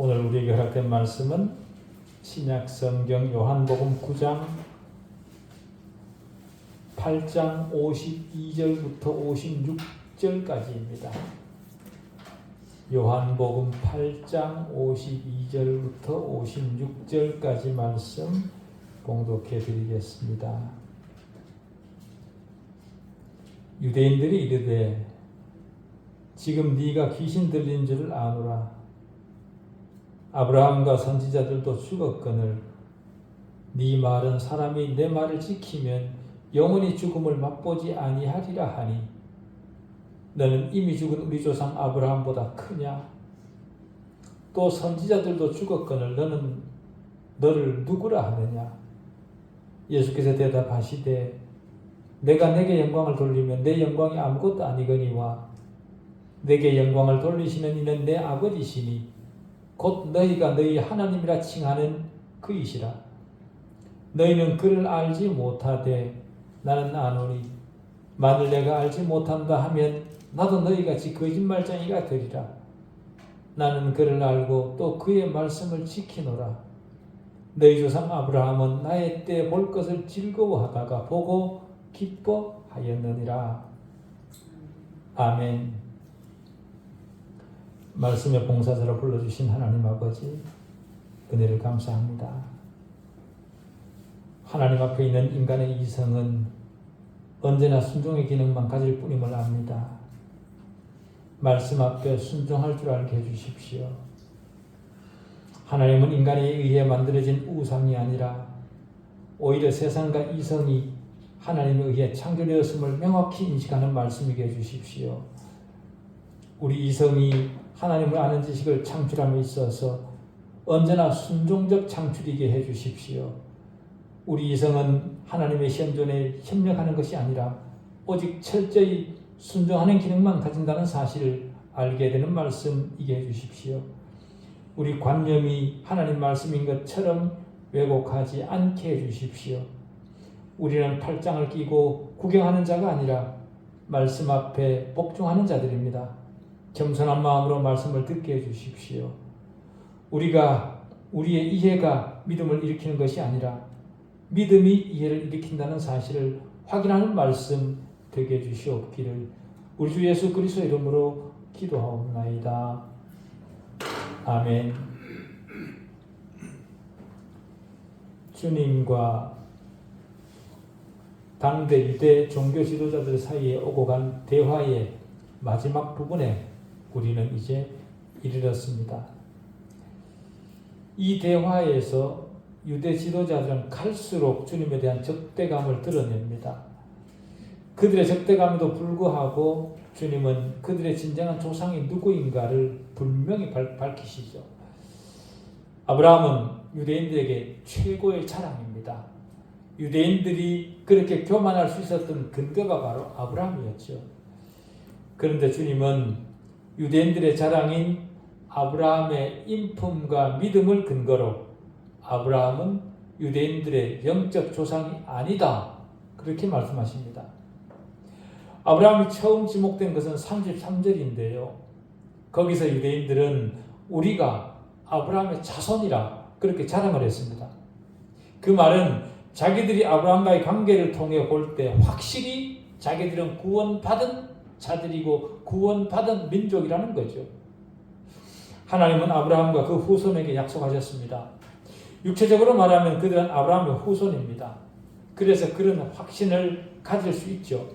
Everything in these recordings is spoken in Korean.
오늘 우리에게 허락된 말씀은 신약성경 요한복음 9장 8장 52절부터 56절까지입니다. 요한복음 8장 52절부터 56절까지 말씀 봉독해 드리겠습니다. 유대인들이 이르되 지금 네가 귀신 들린 줄을 아노라. 아브라함과 선지자들도 죽었거늘 네 말은 사람이 내 말을 지키면 영원히 죽음을 맛보지 아니하리라 하니 너는 이미 죽은 우리 조상 아브라함보다 크냐? 또 선지자들도 죽었거늘 너는 너를 누구라 하느냐? 예수께서 대답하시되 내가 내게 영광을 돌리면 내 영광이 아무것도 아니거니와 내게 영광을 돌리시는 이는 내 아버지시니 곧 너희가 너희 하나님이라 칭하는 그이시라. 너희는 그를 알지 못하되 나는 아노니 만일 내가 알지 못한다 하면 나도 너희같이 거짓말쟁이가 되리라. 나는 그를 알고 또 그의 말씀을 지키노라. 너희 조상 아브라함은 나의 때 볼 것을 즐거워하다가 보고 기뻐하였느니라. 아멘. 말씀의 봉사자로 불러주신 하나님 아버지, 은혜를 감사합니다. 하나님 앞에 있는 인간의 이성은 언제나 순종의 기능만 가질 뿐임을 압니다. 말씀 앞에 순종할 줄 알게 해주십시오. 하나님은 인간에 의해 만들어진 우상이 아니라 오히려 세상과 이성이 하나님에 의해 창조되었음을 명확히 인식하는 말씀이게 해주십시오. 우리 이성이 하나님을 아는 지식을 창출함에 있어서 언제나 순종적 창출이게 해주십시오. 우리 이성은 하나님의 현존에 협력하는 것이 아니라 오직 철저히 순종하는 기능만 가진다는 사실을 알게 되는 말씀이게 해주십시오. 우리 관념이 하나님 말씀인 것처럼 왜곡하지 않게 해주십시오. 우리는 팔짱을 끼고 구경하는 자가 아니라 말씀 앞에 복종하는 자들입니다. 겸손한 마음으로 말씀을 듣게 해주십시오. 우리의 이해가 믿음을 일으키는 것이 아니라 믿음이 이해를 일으킨다는 사실을 확인하는 말씀 되게 해주시옵기를 우리 주 예수 그리스도 이름으로 기도하옵나이다. 아멘. 주님과 당대 유대 종교 지도자들 사이에 오고 간 대화의 마지막 부분에 우리는 이제 이르렀습니다. 이 대화에서 유대 지도자들은 갈수록 주님에 대한 적대감을 드러냅니다. 그들의 적대감에도 불구하고 주님은 그들의 진정한 조상이 누구인가를 분명히 밝히시죠. 아브라함은 유대인들에게 최고의 자랑입니다. 유대인들이 그렇게 교만할 수 있었던 근거가 바로 아브라함이었죠. 그런데 주님은 유대인들의 자랑인 아브라함의 인품과 믿음을 근거로 아브라함은 유대인들의 영적 조상이 아니다. 그렇게 말씀하십니다. 아브라함이 처음 지목된 것은 33절인데요. 거기서 유대인들은 우리가 아브라함의 자손이라 그렇게 자랑을 했습니다. 그 말은 자기들이 아브라함과의 관계를 통해 볼 때 확실히 자기들은 구원받은 자들이고 구원받은 민족이라는 거죠. 하나님은 아브라함과 그 후손에게 약속하셨습니다. 육체적으로 말하면 그들은 아브라함의 후손입니다. 그래서 그런 확신을 가질 수 있죠.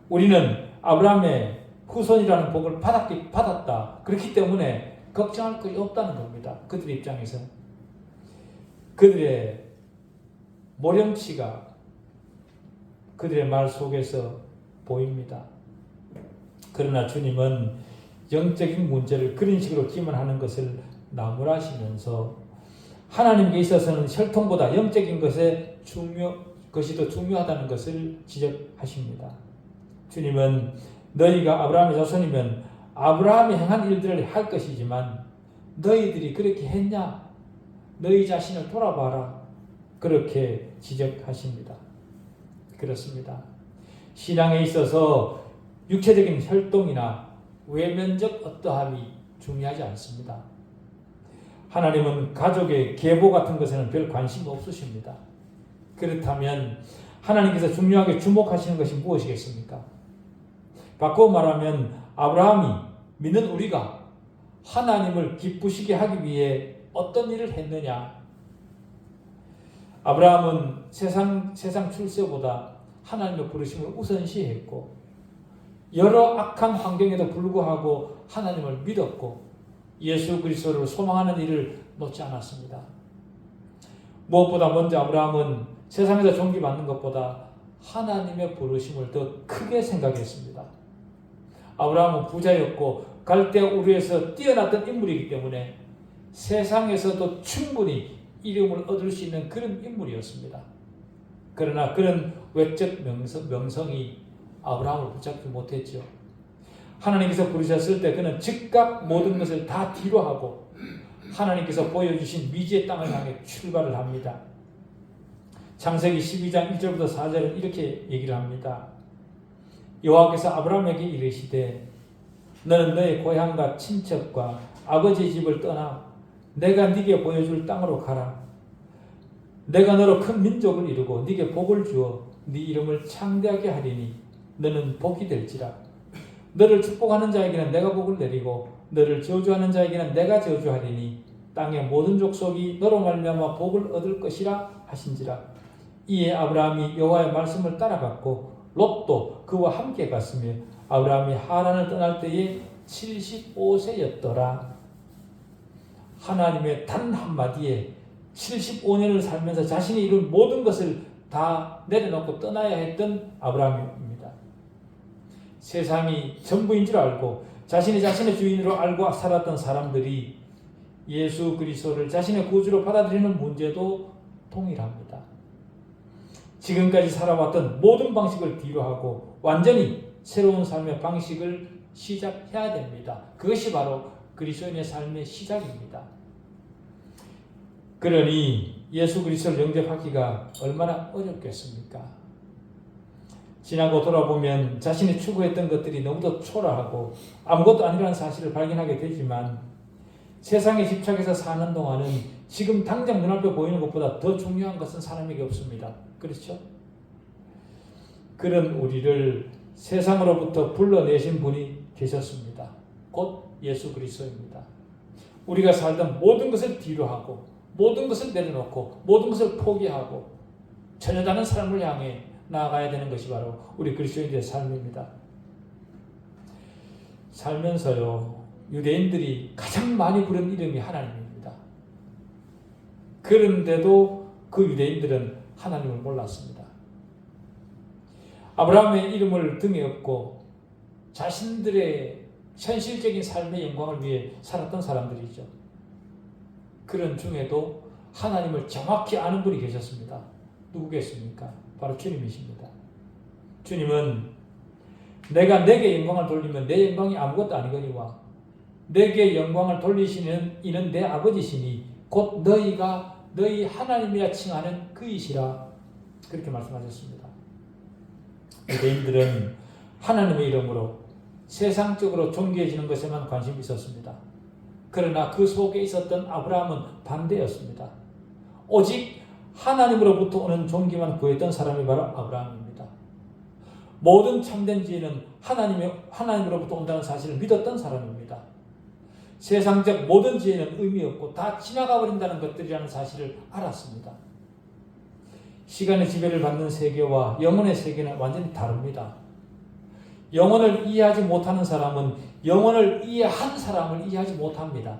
우리는 아브라함의 후손이라는 복을 받았다. 그렇기 때문에 걱정할 것이 없다는 겁니다. 그들 입장에서는. 그들의 모렴치가 그들의 말 속에서 보입니다. 그러나 주님은 영적인 문제를 그런 식으로 기만하는 것을 나무라시면서 하나님께 있어서는 혈통보다 영적인 것이 더 중요하다는 것을 지적하십니다. 주님은 너희가 아브라함의 자손이면 아브라함이 행한 일들을 할 것이지만 너희들이 그렇게 했냐? 너희 자신을 돌아봐라. 그렇게 지적하십니다. 그렇습니다. 신앙에 있어서 육체적인 활동이나 외면적 어떠함이 중요하지 않습니다. 하나님은 가족의 계보 같은 것에는 별 관심 없으십니다. 그렇다면 하나님께서 중요하게 주목하시는 것이 무엇이겠습니까? 바꾸어 말하면 아브라함이 믿는 우리가 하나님을 기쁘시게 하기 위해 어떤 일을 했느냐? 아브라함은 세상 출세보다 하나님의 부르심을 우선시했고 여러 악한 환경에도 불구하고 하나님을 믿었고 예수 그리스도를 소망하는 일을 놓지 않았습니다. 무엇보다 먼저 아브라함은 세상에서 존귀받는 것보다 하나님의 부르심을 더 크게 생각했습니다. 아브라함은 부자였고 갈대아 우르에서 뛰어났던 인물이기 때문에 세상에서도 충분히 이름을 얻을 수 있는 그런 인물이었습니다. 그러나 그런 외적 명성이 아브라함을 붙잡지 못했죠. 하나님께서 부르셨을 때 그는 즉각 모든 것을 다 뒤로 하고 하나님께서 보여주신 미지의 땅을 향해 출발을 합니다. 창세기 12장 1절부터 4절은 이렇게 얘기를 합니다. 여호와께서 아브라함에게 이르시되 너는 너의 고향과 친척과 아버지의 집을 떠나 내가 네게 보여줄 땅으로 가라. 내가 너로 큰 민족을 이루고 네게 복을 주어 네 이름을 창대하게 하리니 너는 복이 될지라. 너를 축복하는 자에게는 내가 복을 내리고 너를 저주하는 자에게는 내가 저주하리니 땅의 모든 족속이 너로 말미암아 복을 얻을 것이라 하신지라. 이에 아브라함이 여호와의 말씀을 따라갔고 롯도 그와 함께 갔으며 아브라함이 하란을 떠날 때에 75세였더라. 하나님의 단 한마디에 75년을 살면서 자신이 이룬 모든 것을 다 내려놓고 떠나야 했던 아브라함입니다. 세상이 전부인 줄 알고 자신이 자신의 주인으로 알고 살았던 사람들이 예수 그리스도를 자신의 구주로 받아들이는 문제도 동일합니다. 지금까지 살아왔던 모든 방식을 뒤로하고 완전히 새로운 삶의 방식을 시작해야 됩니다. 그것이 바로 그리스도인의 삶의 시작입니다. 그러니 예수 그리스도를 영접하기가 얼마나 어렵겠습니까? 지나고 돌아보면 자신이 추구했던 것들이 너무도 초라하고 아무것도 아니라는 사실을 발견하게 되지만 세상에 집착해서 사는 동안은 지금 당장 눈앞에 보이는 것보다 더 중요한 것은 사람에게 없습니다. 그렇죠? 그런 우리를 세상으로부터 불러내신 분이 계셨습니다. 곧 예수 그리스도입니다. 우리가 살던 모든 것을 뒤로하고 모든 것을 내려놓고 모든 것을 포기하고 전혀 다른 삶을 향해 나아가야 되는 것이 바로 우리 그리스도인들의 삶입니다. 살면서요, 유대인들이 가장 많이 부른 이름이 하나님입니다. 그런데도 그 유대인들은 하나님을 몰랐습니다. 아브라함의 이름을 등에 업고 자신들의 현실적인 삶의 영광을 위해 살았던 사람들이죠. 그런 중에도 하나님을 정확히 아는 분이 계셨습니다. 누구겠습니까? 바로 주님이십니다. 주님은 내가 내게 영광을 돌리면 내 영광이 아무것도 아니거니와 내게 영광을 돌리시는 이는 내 아버지시니 곧 너희가 너희 하나님이라 칭하는 그이시라. 그렇게 말씀하셨습니다. 유대인들은 하나님의 이름으로 세상적으로 존귀해지는 것에만 관심이 있었습니다. 그러나 그 속에 있었던 아브라함은 반대였습니다. 오직 하나님으로부터 오는 존귀만 구했던 사람이 바로 아브라함입니다. 모든 참된 지혜는 하나님으로부터 온다는 사실을 믿었던 사람입니다. 세상적 모든 지혜는 의미 없고 다 지나가 버린다는 것들이라는 사실을 알았습니다. 시간의 지배를 받는 세계와 영혼의 세계는 완전히 다릅니다. 영혼을 이해하지 못하는 사람은 영혼을 이해한 사람을 이해하지 못합니다.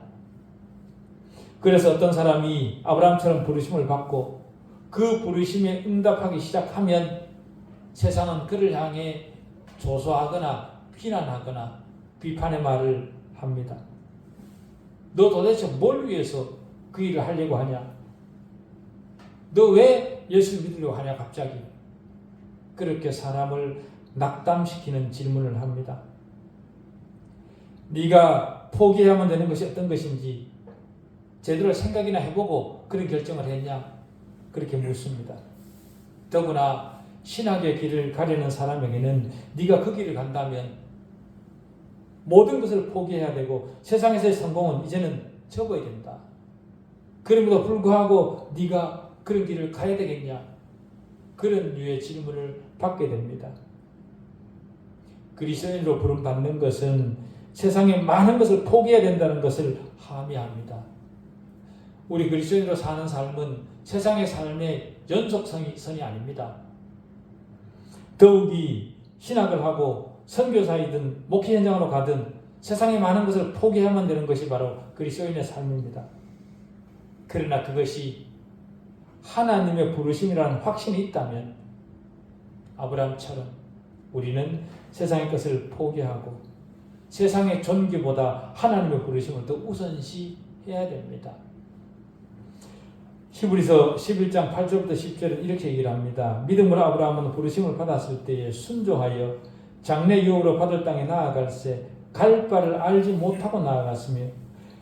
그래서 어떤 사람이 아브라함처럼 부르심을 받고 그 부르심에 응답하기 시작하면 세상은 그를 향해 조소하거나 비난하거나 비판의 말을 합니다. 너 도대체 뭘 위해서 그 일을 하려고 하냐? 너 왜 예수를 믿으려고 하냐 갑자기? 그렇게 사람을 낙담시키는 질문을 합니다. 네가 포기해야만 되는 것이 어떤 것인지 제대로 생각이나 해보고 그런 결정을 했냐? 그렇게 묻습니다. 더구나 신학의 길을 가려는 사람에게는 네가 그 길을 간다면 모든 것을 포기해야 되고 세상에서의 성공은 이제는 접어야 된다. 그럼에도 불구하고 네가 그런 길을 가야 되겠냐? 그런 류의 질문을 받게 됩니다. 그리스도인으로 부름받는 것은 세상의 많은 것을 포기해야 된다는 것을 함의합니다. 우리 그리스도인으로 사는 삶은 세상의 삶의 연속선이 아닙니다. 더욱이 신학을 하고 선교사이든 목회 현장으로 가든 세상의 많은 것을 포기해야만 되는 것이 바로 그리스도인의 삶입니다. 그러나 그것이 하나님의 부르심이라는 확신이 있다면 아브라함처럼 우리는 세상의 것을 포기하고 세상의 존귀보다 하나님의 부르심을 더 우선시해야 됩니다. 히브리서 11장 8절부터 10절은 이렇게 얘기를 합니다. 믿음으로 아브라함은 부르심을 받았을 때에 순종하여 장래 유업으로 받을 땅에 나아갈새 갈 바를 알지 못하고 나아갔으며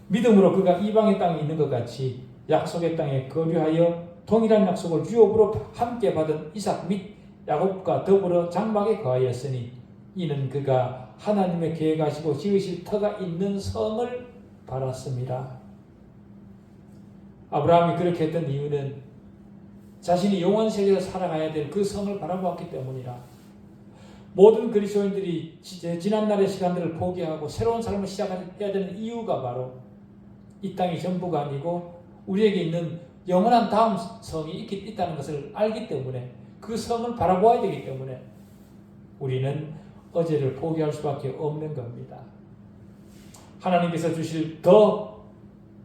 믿음으로 그가 이방의 땅에 있는 것 같이 약속의 땅에 거류하여 동일한 약속을 유업으로 함께 받은 이삭 및 야곱과 더불어 장막에 거하였으니 이는 그가 하나님의 계획하시고 지으실 터가 있는 성을 바랐습니다. 아브라함이 그렇게 했던 이유는 자신이 영원 세계에서 살아가야 될 그 성을 바라보았기 때문이라. 모든 그리스도인들이 지난날의 시간들을 포기하고 새로운 삶을 시작해야 되는 이유가 바로 이 땅이 전부가 아니고 우리에게 있는 영원한 다음 성이 있다는 것을 알기 때문에 그 성을 바라보아야 되기 때문에 우리는 어제를 포기할 수밖에 없는 겁니다. 하나님께서 주실 더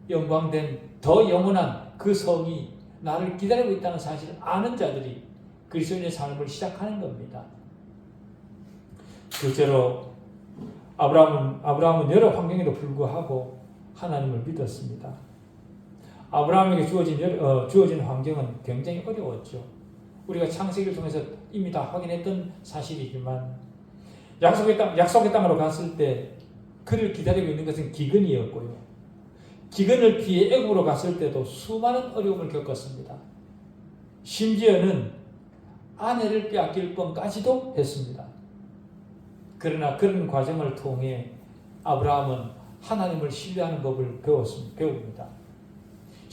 영광된 더 영원한 그 성이 나를 기다리고 있다는 사실을 아는 자들이 그리스도인의 삶을 시작하는 겁니다. 둘째로 아브라함은 여러 환경에도 불구하고 하나님을 믿었습니다. 아브라함에게 주어진 환경은 굉장히 어려웠죠. 우리가 창세기를 통해서 이미 다 확인했던 사실이지만 약속의 땅으로 갔을 때 그를 기다리고 있는 것은 기근이었고요. 기근을 피해 애굽으로 갔을 때도 수많은 어려움을 겪었습니다. 심지어는 아내를 빼앗길 뻔까지도 했습니다. 그러나 그런 과정을 통해 아브라함은 하나님을 신뢰하는 법을 배웁니다.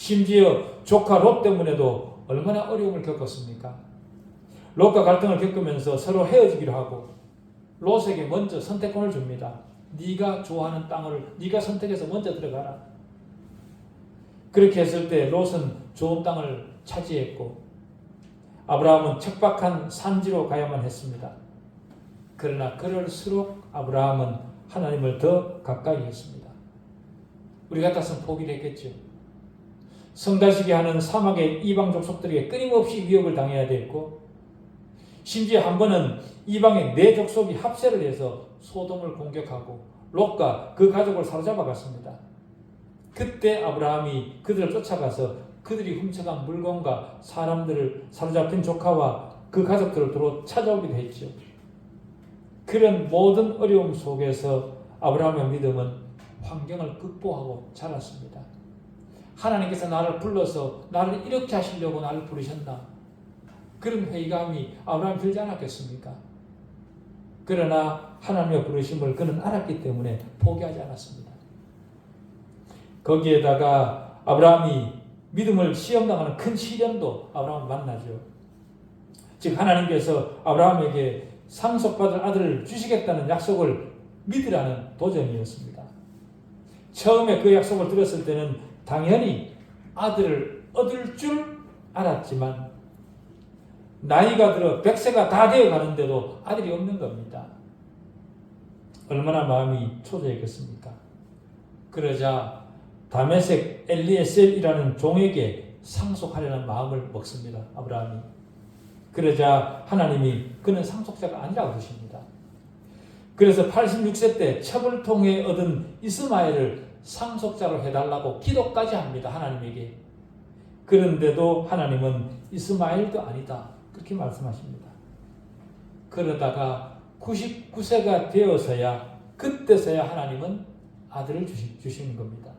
심지어 조카 롯 때문에도 얼마나 어려움을 겪었습니까? 롯과 갈등을 겪으면서 서로 헤어지기로 하고 롯에게 먼저 선택권을 줍니다. 네가 좋아하는 땅을 네가 선택해서 먼저 들어가라. 그렇게 했을 때 롯은 좋은 땅을 차지했고 아브라함은 척박한 산지로 가야만 했습니다. 그러나 그럴수록 아브라함은 하나님을 더 가까이 했습니다. 우리 같았으면 포기를 했겠죠. 성다시게 하는 사막의 이방 족속들에게 끊임없이 위협을 당해야 됐고 심지어 한 번은 이방의 네 족속이 합세를 해서 소돔을 공격하고 롯과 그 가족을 사로잡아 갔습니다. 그때 아브라함이 그들을 쫓아가서 그들이 훔쳐간 물건과 사람들을 사로잡힌 조카와 그 가족들을 도로 찾아오기도 했죠. 그런 모든 어려움 속에서 아브라함의 믿음은 환경을 극복하고 자랐습니다. 하나님께서 나를 불러서 나를 이렇게 하시려고 나를 부르셨나? 그런 회의감이 아브라함 들지 않았겠습니까? 그러나 하나님의 부르심을 그는 알았기 때문에 포기하지 않았습니다. 거기에다가 아브라함이 믿음을 시험당하는 큰 시련도 아브라함을 만나죠. 즉 하나님께서 아브라함에게 상속받을 아들을 주시겠다는 약속을 믿으라는 도전이었습니다. 처음에 그 약속을 들었을 때는 당연히 아들을 얻을 줄 알았지만 나이가 들어 100세가 다 되어 가는데도 아들이 없는 겁니다. 얼마나 마음이 초조했겠습니까? 그러자 다메섹 엘리에셀이라는 종에게 상속하려는 마음을 먹습니다. 아브라함이. 그러자 하나님이 그는 상속자가 아니라고 하십니다. 그래서 86세 때 첩을 통해 얻은 이스마엘을 상속자로 해달라고 기도까지 합니다. 하나님에게. 그런데도 하나님은 이스마엘도 아니다. 그렇게 말씀하십니다. 그러다가 99세가 되어서야 그때서야 하나님은 아들을 주시는 겁니다.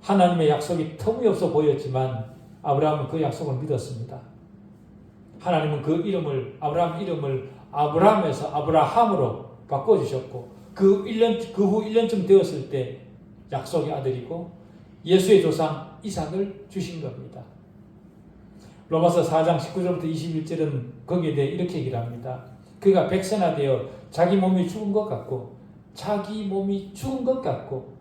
하나님의 약속이 터무니없어 보였지만 아브라함은 그 약속을 믿었습니다. 하나님은 그 이름을 아브라함 이름을 아브라함에서 아브라함으로 바꿔주셨고 그 후 1년쯤 되었을 때 약속의 아들이고 예수의 조상 이삭을 주신 겁니다. 로마서 4장 19절부터 21절은 거기에 대해 이렇게 얘기를 합니다. 그가 백세나되어 자기 몸이 죽은 것 같고 자기 몸이 죽은 것 같고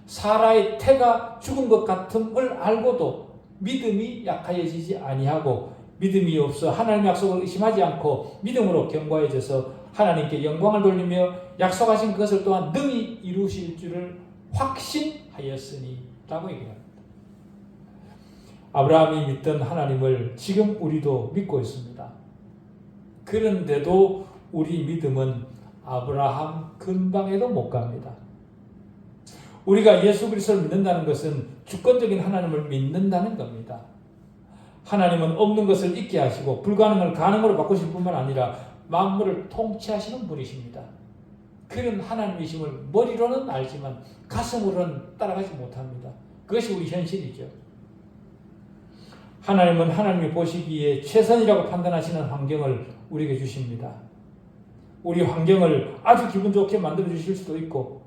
사라의 태가 죽은 것 같음을 알고도 믿음이 약하여지지 아니하고 믿음이 없어 하나님의 약속을 의심하지 않고 믿음으로 견고해져서 하나님께 영광을 돌리며 약속하신 그것을 또한 능히 이루실 줄을 확신하였으니 라고 얘기합니다. 아브라함이 믿던 하나님을 지금 우리도 믿고 있습니다. 그런데도 우리 믿음은 아브라함 근방에도 못 갑니다. 우리가 예수 그리스도를 믿는다는 것은 주권적인 하나님을 믿는다는 겁니다. 하나님은 없는 것을 있게 하시고 불가능을 가능으로 바꾸실 뿐만 아니라 만물을 통치하시는 분이십니다. 그런 하나님이심을 머리로는 알지만 가슴으로는 따라가지 못합니다. 그것이 우리 현실이죠. 하나님은 하나님이 보시기에 최선이라고 판단하시는 환경을 우리에게 주십니다. 우리 환경을 아주 기분 좋게 만들어 주실 수도 있고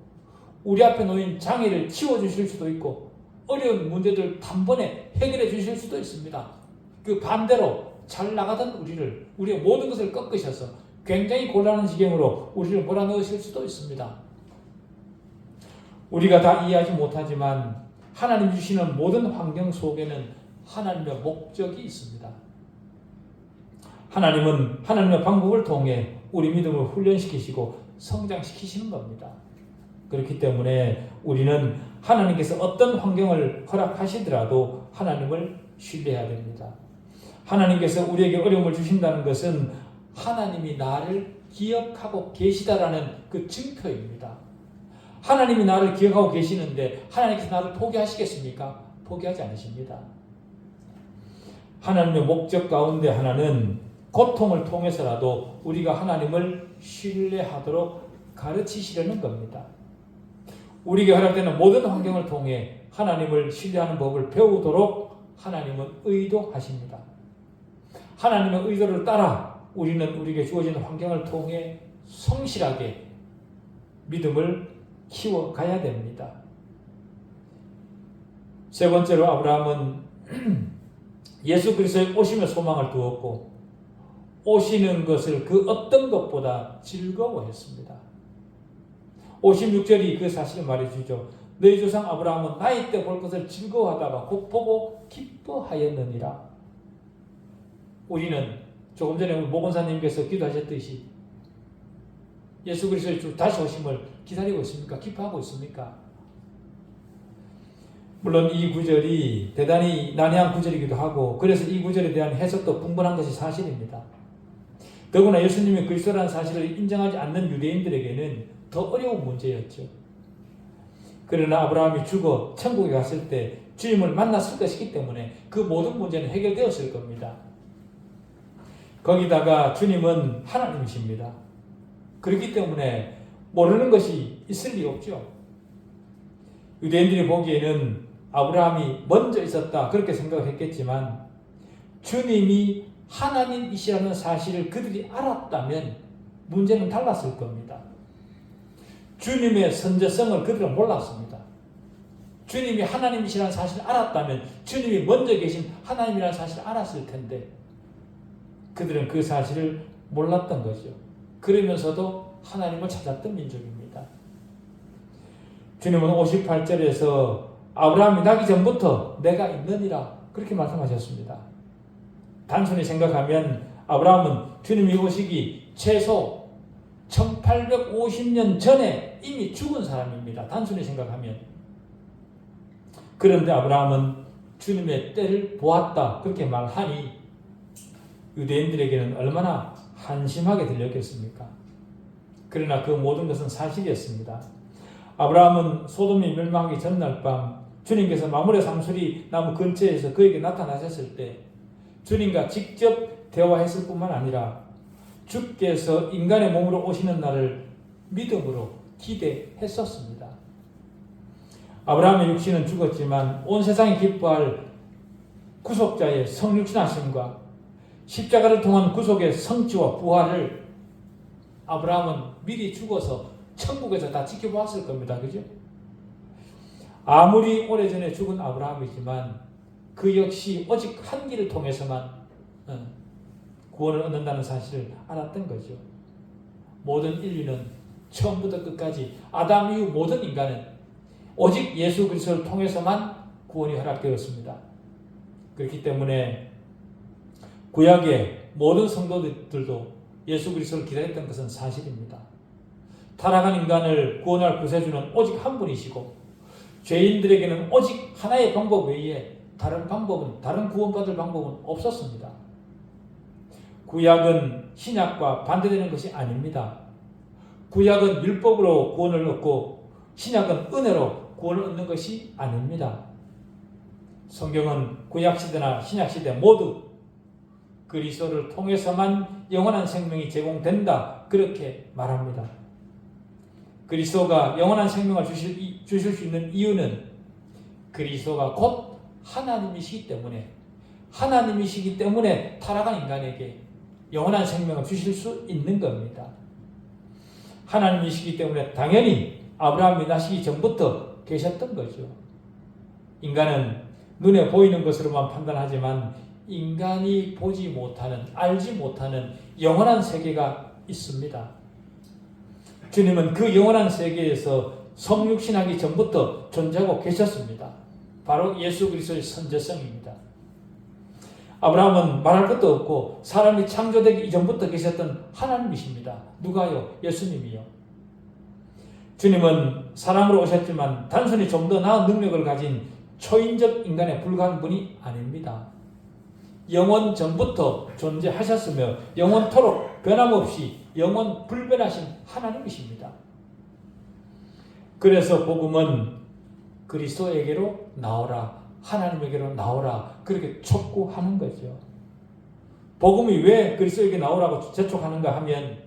우리 앞에 놓인 장애를 치워주실 수도 있고 어려운 문제들 단번에 해결해 주실 수도 있습니다. 그 반대로 잘 나가던 우리의 모든 것을 꺾으셔서 굉장히 곤란한 지경으로 우리를 몰아넣으실 수도 있습니다. 우리가 다 이해하지 못하지만 하나님 주시는 모든 환경 속에는 하나님의 목적이 있습니다. 하나님은 하나님의 방법을 통해 우리 믿음을 훈련시키시고 성장시키시는 겁니다. 그렇기 때문에 우리는 하나님께서 어떤 환경을 허락하시더라도 하나님을 신뢰해야 됩니다. 하나님께서 우리에게 어려움을 주신다는 것은 하나님이 나를 기억하고 계시다라는 그 증표입니다. 하나님이 나를 기억하고 계시는데 하나님께서 나를 포기하시겠습니까? 포기하지 않으십니다. 하나님의 목적 가운데 하나는 고통을 통해서라도 우리가 하나님을 신뢰하도록 가르치시려는 겁니다. 우리에게 허락되는 모든 환경을 통해 하나님을 신뢰하는 법을 배우도록 하나님은 의도하십니다. 하나님의 의도를 따라 우리는 우리에게 주어진 환경을 통해 성실하게 믿음을 키워가야 됩니다. 세 번째로 아브라함은 예수 그리스도의 오심의 소망을 두었고 오시는 것을 그 어떤 것보다 즐거워했습니다. 56절이 그 사실을 말해주죠. 너희 조상 아브라함은 나이 때 볼 것을 즐거워하다가 곧 보고 기뻐하였느니라. 우리는 조금 전에 모건사님께서 기도하셨듯이 예수 그리스도의 다시 오심을 기다리고 있습니까? 기뻐하고 있습니까? 물론 이 구절이 대단히 난해한 구절이기도 하고 그래서 이 구절에 대한 해석도 분분한 것이 사실입니다. 더구나 예수님이 그리스도라는 사실을 인정하지 않는 유대인들에게는 더 어려운 문제였죠. 그러나 아브라함이 죽어 천국에 갔을 때 주님을 만났을 것이기 때문에 그 모든 문제는 해결되었을 겁니다. 거기다가 주님은 하나님이십니다. 그렇기 때문에 모르는 것이 있을 리 없죠. 유대인들이 보기에는 아브라함이 먼저 있었다 그렇게 생각을 했겠지만 주님이 하나님이시라는 사실을 그들이 알았다면 문제는 달랐을 겁니다. 주님의 선제성을 그들은 몰랐습니다. 주님이 하나님이시라는 사실을 알았다면 주님이 먼저 계신 하나님이라는 사실을 알았을 텐데 그들은 그 사실을 몰랐던 거죠. 그러면서도 하나님을 찾았던 민족입니다. 주님은 58절에서 아브라함이 나기 전부터 내가 있느니라 그렇게 말씀하셨습니다. 단순히 생각하면 아브라함은 주님이 오시기 최소 1850년 전에 이미 죽은 사람입니다. 단순히 생각하면. 그런데 아브라함은 주님의 때를 보았다 그렇게 말하니 유대인들에게는 얼마나 한심하게 들렸겠습니까? 그러나 그 모든 것은 사실이었습니다. 아브라함은 소돔이 멸망하기 전날 밤 주님께서 마므레 상수리 나무 근처에서 그에게 나타나셨을 때 주님과 직접 대화했을 뿐만 아니라 주께서 인간의 몸으로 오시는 날을 믿음으로 기대했었습니다. 아브라함의 육신은 죽었지만 온 세상이 기뻐할 구속자의 성육신하심과 십자가를 통한 구속의 성취와 부활을 아브라함은 미리 죽어서 천국에서 다 지켜보았을 겁니다. 그죠? 아무리 오래전에 죽은 아브라함이지만 그 역시 오직 한 길을 통해서만 구원을 얻는다는 사실을 알았던 거죠. 모든 인류는 처음부터 끝까지 아담 이후 모든 인간은 오직 예수 그리스도를 통해서만 구원이 허락되었습니다. 그렇기 때문에 구약의 모든 성도들도 예수 그리스도를 기다렸던 것은 사실입니다. 타락한 인간을 구원할 구세주는 오직 한 분이시고 죄인들에게는 오직 하나의 방법 외에 다른 구원받을 방법은 없었습니다. 구약은 신약과 반대되는 것이 아닙니다. 구약은 율법으로 구원을 얻고 신약은 은혜로 구원을 얻는 것이 아닙니다. 성경은 구약시대나 신약시대 모두 그리스도를 통해서만 영원한 생명이 제공된다 그렇게 말합니다. 그리스도가 영원한 생명을 주실 수 있는 이유는 그리스도가 곧 하나님이시기 때문에 타락한 인간에게 영원한 생명을 주실 수 있는 겁니다. 하나님이시기 때문에 당연히 아브라함이 나시기 전부터 계셨던 거죠. 인간은 눈에 보이는 것으로만 판단하지만 인간이 보지 못하는, 알지 못하는 영원한 세계가 있습니다. 주님은 그 영원한 세계에서 성육신하기 전부터 존재하고 계셨습니다. 바로 예수 그리스도의 선제성입니다. 아브라함은 말할 것도 없고 사람이 창조되기 이전부터 계셨던 하나님이십니다. 누가요? 예수님이요. 주님은 사람으로 오셨지만 단순히 좀 더 나은 능력을 가진 초인적 인간에 불과한 분이 아닙니다. 영원 전부터 존재하셨으며 영원토록 변함없이 영원 불변하신 하나님이십니다. 그래서 복음은 그리스도에게로 나오라, 하나님에게로 나오라 그렇게 촉구하는 거죠. 복음이 왜 그리스도에게 나오라고 재촉하는가 하면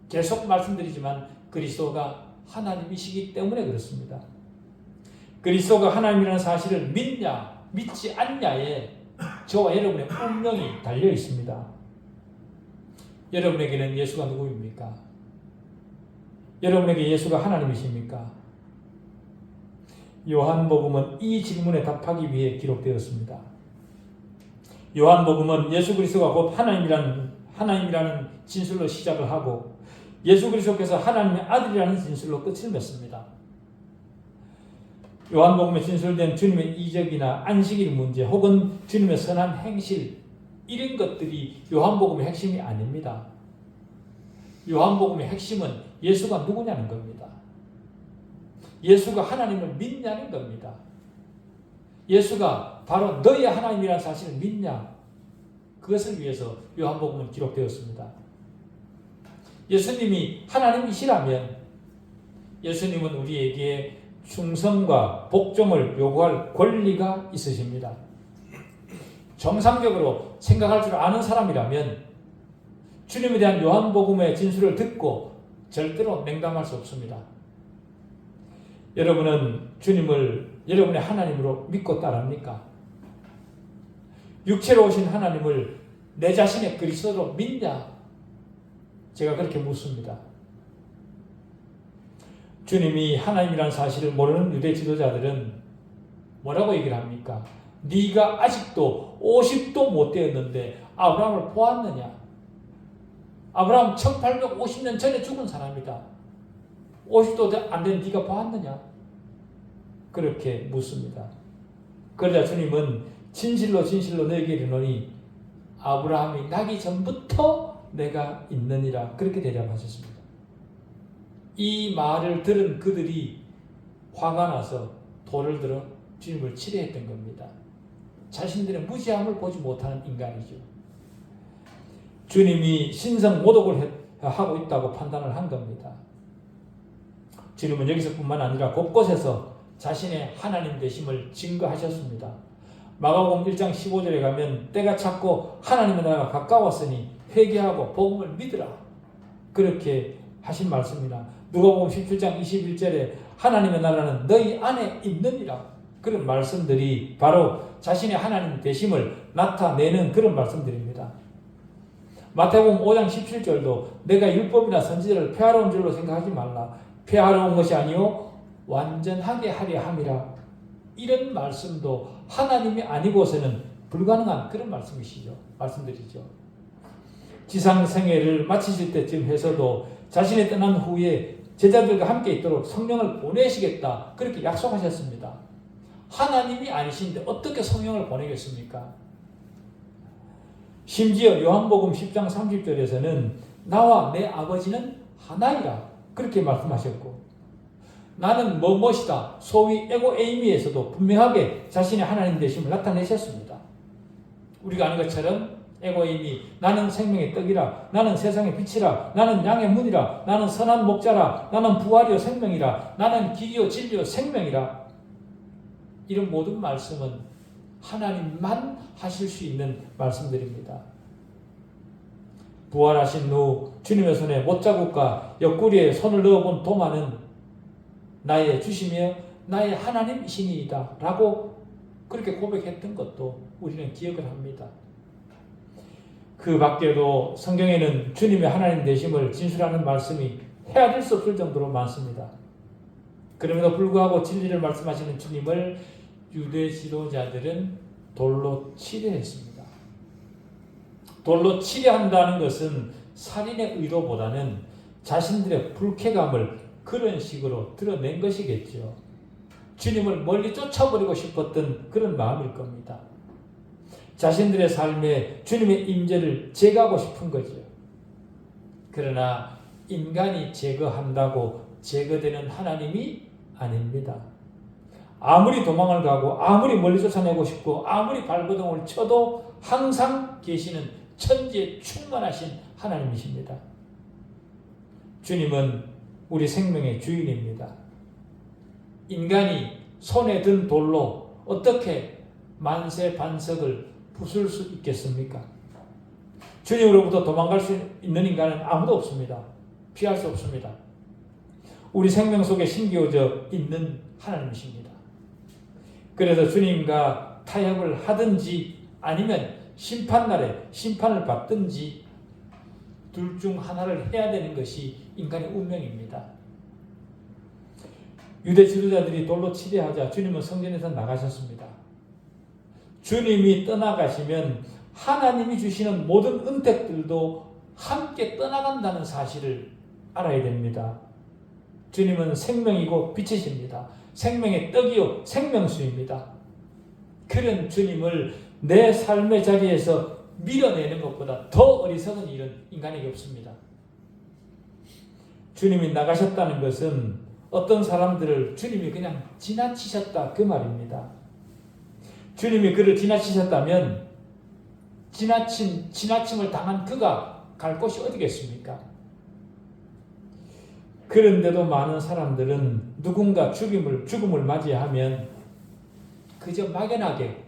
계속 말씀드리지만 그리스도가 하나님이시기 때문에 그렇습니다. 그리스도가 하나님이라는 사실을 믿냐 믿지 않냐에 저와 여러분의 운명이 달려 있습니다. 여러분에게는 예수가 누구입니까? 여러분에게 예수가 하나님이십니까? 요한복음은 이 질문에 답하기 위해 기록되었습니다. 요한복음은 예수 그리스도가 곧 하나님이라는 진술로 시작을 하고 예수 그리스도께서 하나님의 아들이라는 진술로 끝을 맺습니다. 요한복음에 진술된 주님의 이적이나 안식일 문제 혹은 주님의 선한 행실 이런 것들이 요한복음의 핵심이 아닙니다. 요한복음의 핵심은 예수가 누구냐는 겁니다. 예수가 하나님을 믿냐는 겁니다. 예수가 바로 너의 하나님이라는 사실을 믿냐? 그것을 위해서 요한복음은 기록되었습니다. 예수님이 하나님이시라면 예수님은 우리에게 충성과 복종을 요구할 권리가 있으십니다. 정상적으로 생각할 줄 아는 사람이라면 주님에 대한 요한복음의 진술을 듣고 절대로 냉담할 수 없습니다. 여러분은 주님을 여러분의 하나님으로 믿고 따릅니까? 육체로 오신 하나님을 내 자신의 그리스도로 믿냐? 제가 그렇게 묻습니다. 주님이 하나님이라는 사실을 모르는 유대 지도자들은 뭐라고 얘기를 합니까? 네가 아직도 50도 못 되었는데 아브라함을 보았느냐? 아브라함 1850년 전에 죽은 사람이다. 50도 안 된 네가 보았느냐? 그렇게 묻습니다. 그러자 주님은 진실로 너에게 이르노니 아브라함이 나기 전부터 내가 있느니라 그렇게 대답하셨습니다. 이 말을 들은 그들이 화가 나서 돌을 들어 주님을 치려했던 겁니다. 자신들의 무지함을 보지 못하는 인간이죠. 주님이 신성 모독을 하고 있다고 판단을 한 겁니다. 주님은 여기서뿐만 아니라 곳곳에서 자신의 하나님 되심을 증거하셨습니다. 마가복음 1장 15절에 가면 때가 찼고 하나님의 나라가 가까웠으니 회개하고 복음을 믿으라 그렇게 하신 말씀이나 누가복음 17장 21절에 하나님의 나라는 너희 안에 있느니라 그런 말씀들이 바로 자신의 하나님 되심을 나타내는 그런 말씀들입니다. 마태복음 5장 17절도 내가 율법이나 선지자를 폐하러 온 줄로 생각하지 말라. 폐하러 온 것이 아니요 완전하게 하려 함이라. 이런 말씀도 하나님이 아니고서는 불가능한 그런 말씀들이죠. 지상 생애를 마치실 때쯤 해서도 자신이 떠난 후에 제자들과 함께 있도록 성령을 보내시겠다, 그렇게 약속하셨습니다. 하나님이 아니신데 어떻게 성령을 보내겠습니까? 심지어 요한복음 10장 30절에서는 나와 내 아버지는 하나이라, 그렇게 말씀하셨고, 나는 무엇이다, 소위 에고에이미에서도 분명하게 자신의 하나님 되심을 나타내셨습니다. 우리가 아는 것처럼 에고에이미, 나는 생명의 떡이라, 나는 세상의 빛이라, 나는 양의 문이라, 나는 선한 목자라, 나는 부활이요 생명이라, 나는 길이요 진리요 생명이라. 이런 모든 말씀은 하나님만 하실 수 있는 말씀들입니다. 부활하신 후 주님의 손에 못자국과 옆구리에 손을 넣어본 도마는 나의 주시며 나의 하나님이시니이다 라고 그렇게 고백했던 것도 우리는 기억을 합니다. 그 밖에도 성경에는 주님의 하나님 되심을 진술하는 말씀이 헤아릴 수 없을 정도로 많습니다. 그럼에도 불구하고 진리를 말씀하시는 주님을 유대 지도자들은 돌로 치려했습니다. 돌로 치려한다는 것은 살인의 의도보다는 자신들의 불쾌감을 그런 식으로 드러낸 것이겠죠. 주님을 멀리 쫓아버리고 싶었던 그런 마음일 겁니다. 자신들의 삶에 주님의 임재를 제거하고 싶은 거죠. 그러나 인간이 제거한다고 제거되는 하나님이 아닙니다. 아무리 도망을 가고 아무리 멀리 쫓아내고 싶고 아무리 발버둥을 쳐도 항상 계시는 천지에 충만하신 하나님이십니다. 주님은 우리 생명의 주인입니다. 인간이 손에 든 돌로 어떻게 만세 반석을 부술 수 있겠습니까? 주님으로부터 도망갈 수 있는 인간은 아무도 없습니다. 피할 수 없습니다. 우리 생명 속에 심겨져 있는 하나님이십니다. 그래서 주님과 타협을 하든지 아니면 심판날에 심판을 받든지 둘 중 하나를 해야 되는 것이 인간의 운명입니다. 유대 지도자들이 돌로 치려하자 주님은 성전에서 나가셨습니다. 주님이 떠나가시면 하나님이 주시는 모든 은택들도 함께 떠나간다는 사실을 알아야 됩니다. 주님은 생명이고 빛이십니다. 생명의 떡이요 생명수입니다. 그런 주님을 내 삶의 자리에서 밀어내는 것보다 더 어리석은 일은 인간에게 없습니다. 주님이 나가셨다는 것은 어떤 사람들을 주님이 그냥 지나치셨다 그 말입니다. 주님이 그를 지나치셨다면 지나침을 당한 그가 갈 곳이 어디겠습니까? 그런데도 많은 사람들은 누군가 죽음을 맞이하면 그저 막연하게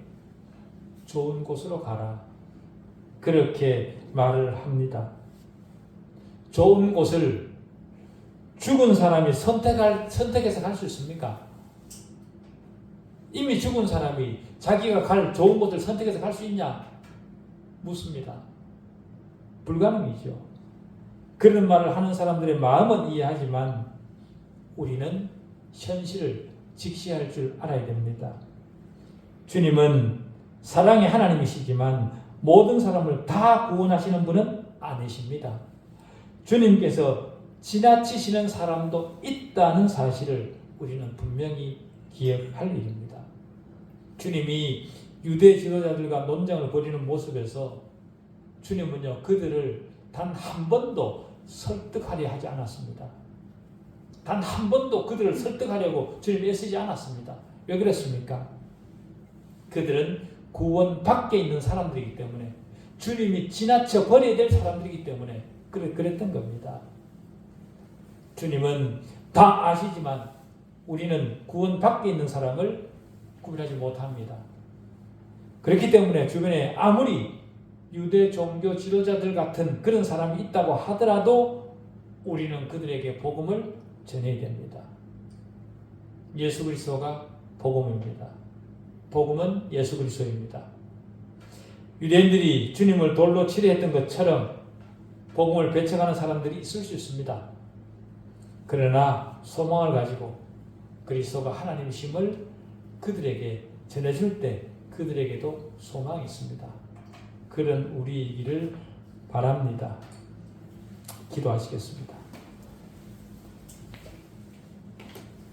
좋은 곳으로 가라, 그렇게 말을 합니다. 좋은 곳을 죽은 사람이 선택해서 갈 수 있습니까? 이미 죽은 사람이 자기가 갈 좋은 곳을 선택해서 갈 수 있냐? 묻습니다. 불가능이죠. 그런 말을 하는 사람들의 마음은 이해하지만 우리는 현실을 직시할 줄 알아야 됩니다. 주님은 사랑의 하나님이시지만 모든 사람을 다 구원하시는 분은 아니십니다. 주님께서 지나치시는 사람도 있다는 사실을 우리는 분명히 기억할 일입니다. 주님이 유대 지도자들과 논쟁을 벌이는 모습에서 주님은요, 그들을 단 한 번도 설득하려 하지 않았습니다. 단 한 번도 그들을 설득하려고 주님이 애쓰지 않았습니다. 왜 그랬습니까? 그들은 구원 밖에 있는 사람들이기 때문에, 주님이 지나쳐 버려야 될 사람들이기 때문에 그랬던 겁니다. 주님은 다 아시지만 우리는 구원 밖에 있는 사람을 구별하지 못합니다. 그렇기 때문에 주변에 아무리 유대 종교 지도자들 같은 그런 사람이 있다고 하더라도 우리는 그들에게 복음을 전해야 됩니다. 예수 그리스도가 복음입니다. 복음은 예수 그리스도입니다. 유대인들이 주님을 돌로 치려했던 것처럼 복음을 배척하는 사람들이 있을 수 있습니다. 그러나 소망을 가지고 그리스도가 하나님이심을 그들에게 전해줄 때 그들에게도 소망이 있습니다. 그런 우리이기를 바랍니다. 기도하시겠습니다.